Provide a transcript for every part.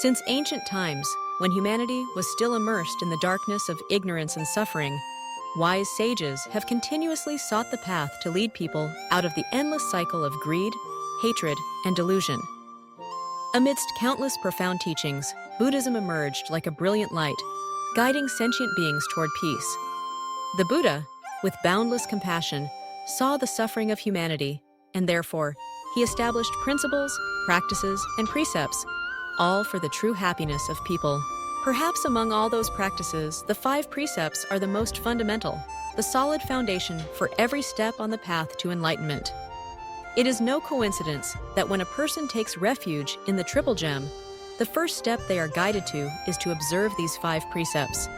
Since ancient times, when humanity was still immersed in the darkness of ignorance and suffering, wise sages have continuously sought the path to lead people out of the endless cycle of greed, hatred, and delusion. Amidst countless profound teachings, Buddhism emerged like a brilliant light, guiding sentient beings toward peace. The Buddha, with boundless compassion, saw the suffering of humanity, and therefore, he established principles, practices, and precepts, all for the true happiness of people. Perhaps among all those practices, the 5 precepts are the most fundamental, the solid foundation for every step on the path to enlightenment. It is no coincidence that when a person takes refuge in the Triple Gem, the first step they are guided to is to observe these 5 precepts.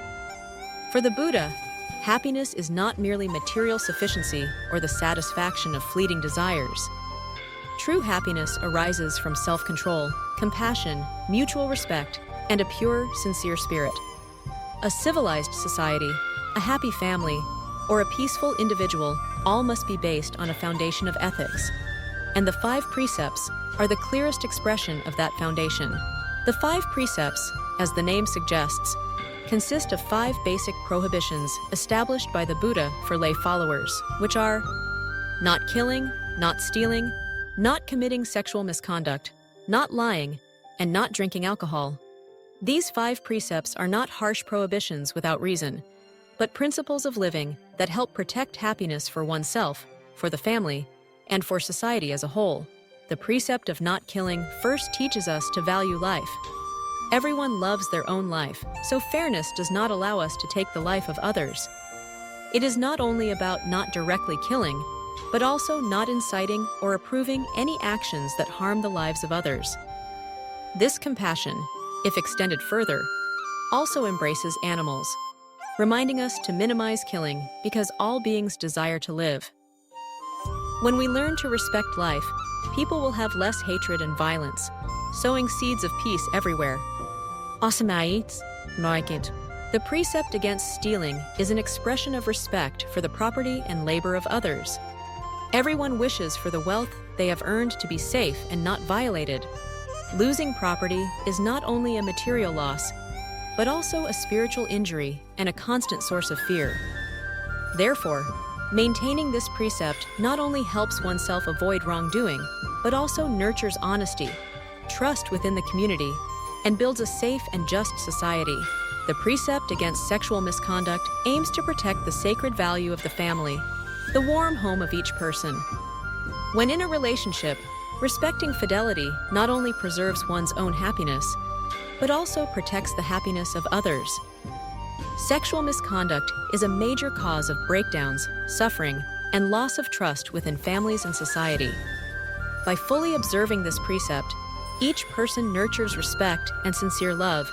For the Buddha, happiness is not merely material sufficiency or the satisfaction of fleeting desires. True happiness arises from self-control, compassion, mutual respect, and a pure, sincere spirit. A civilized society, a happy family, or a peaceful individual all must be based on a foundation of ethics. And the 5 precepts are the clearest expression of that foundation. The 5 precepts, as the name suggests, consist of 5 basic prohibitions established by the Buddha for lay followers, which are not killing, not stealing, not committing sexual misconduct, not lying, and not drinking alcohol. These 5 precepts are not harsh prohibitions without reason, but principles of living that help protect happiness for oneself, for the family, and for society as a whole. The precept of not killing first teaches us to value life. Everyone loves their own life, so fairness does not allow us to take the life of others. It is not only about not directly killing, but also not inciting or approving any actions that harm the lives of others. This compassion, if extended further, also embraces animals, reminding us to minimize killing because all beings desire to live. When we learn to respect life, people will have less hatred and violence, sowing seeds of peace everywhere. The precept against stealing is an expression of respect for the property and labor of others. Everyone wishes for the wealth they have earned to be safe and not violated. Losing property is not only a material loss, but also a spiritual injury and a constant source of fear. Therefore, maintaining this precept not only helps oneself avoid wrongdoing, but also nurtures honesty, trust within the community, and builds a safe and just society. The precept against sexual misconduct aims to protect the sacred value of the family, the warm home of each person. When in a relationship, respecting fidelity not only preserves one's own happiness, but also protects the happiness of others. Sexual misconduct is a major cause of breakdowns, suffering, and loss of trust within families and society. By fully observing this precept, each person nurtures respect and sincere love,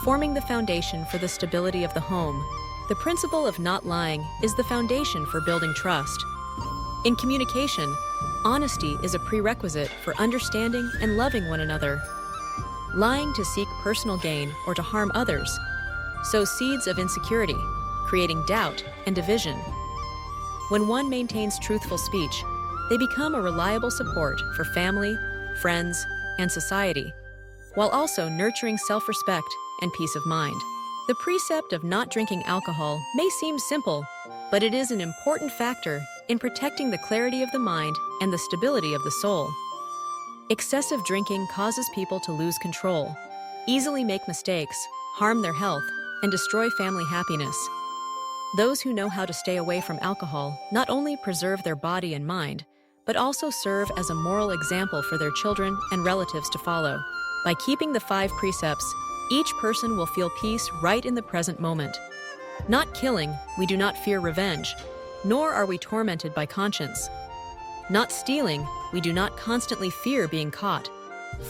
forming the foundation for the stability of the home. The principle of not lying is the foundation for building trust. In communication, honesty is a prerequisite for understanding and loving one another. Lying to seek personal gain or to harm others sows seeds of insecurity, creating doubt and division. When one maintains truthful speech, they become a reliable support for family, friends, and society, while also nurturing self-respect and peace of mind. The precept of not drinking alcohol may seem simple, but it is an important factor in protecting the clarity of the mind and the stability of the soul. Excessive drinking causes people to lose control, easily make mistakes, harm their health, and destroy family happiness. Those who know how to stay away from alcohol not only preserve their body and mind, but also serve as a moral example for their children and relatives to follow. By keeping the 5 precepts, each person will feel peace right in the present moment. Not killing, we do not fear revenge, nor are we tormented by conscience. Not stealing, we do not constantly fear being caught,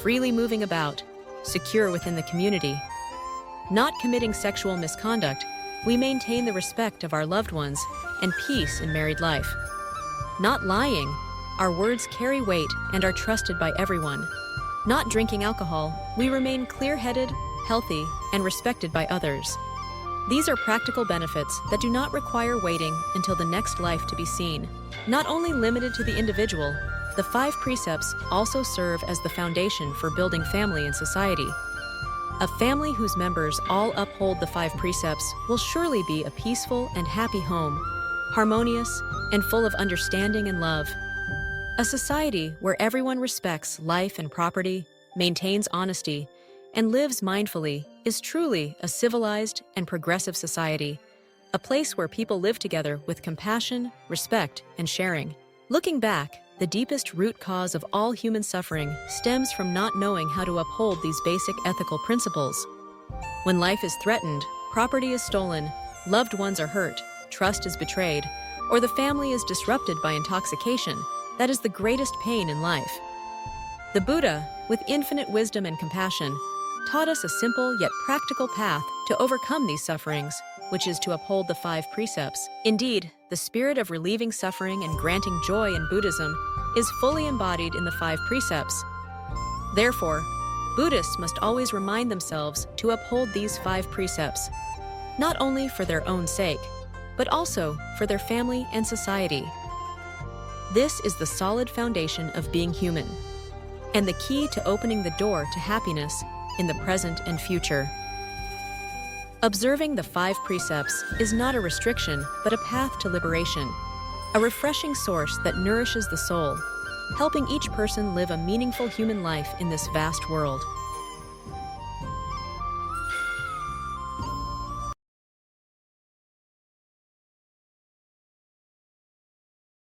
freely moving about, secure within the community. Not committing sexual misconduct, we maintain the respect of our loved ones and peace in married life. Not lying, our words carry weight and are trusted by everyone. Not drinking alcohol, we remain clear-headed, healthy, and respected by others. These are practical benefits that do not require waiting until the next life to be seen. Not only limited to the individual, the 5 precepts also serve as the foundation for building family and society. A family whose members all uphold the 5 precepts will surely be a peaceful and happy home, harmonious and full of understanding and love. A society where everyone respects life and property, maintains honesty, and lives mindfully is truly a civilized and progressive society, a place where people live together with compassion, respect, and sharing. Looking back, the deepest root cause of all human suffering stems from not knowing how to uphold these basic ethical principles. When life is threatened, property is stolen, loved ones are hurt, trust is betrayed, or the family is disrupted by intoxication, that is the greatest pain in life. The Buddha, with infinite wisdom and compassion, taught us a simple yet practical path to overcome these sufferings, which is to uphold the 5 precepts. Indeed, the spirit of relieving suffering and granting joy in Buddhism is fully embodied in the 5 precepts. Therefore, Buddhists must always remind themselves to uphold these 5 precepts, not only for their own sake, but also for their family and society. This is the solid foundation of being human, and the key to opening the door to happiness in the present and future. Observing the 5 precepts is not a restriction, but a path to liberation, a refreshing source that nourishes the soul, helping each person live a meaningful human life in this vast world.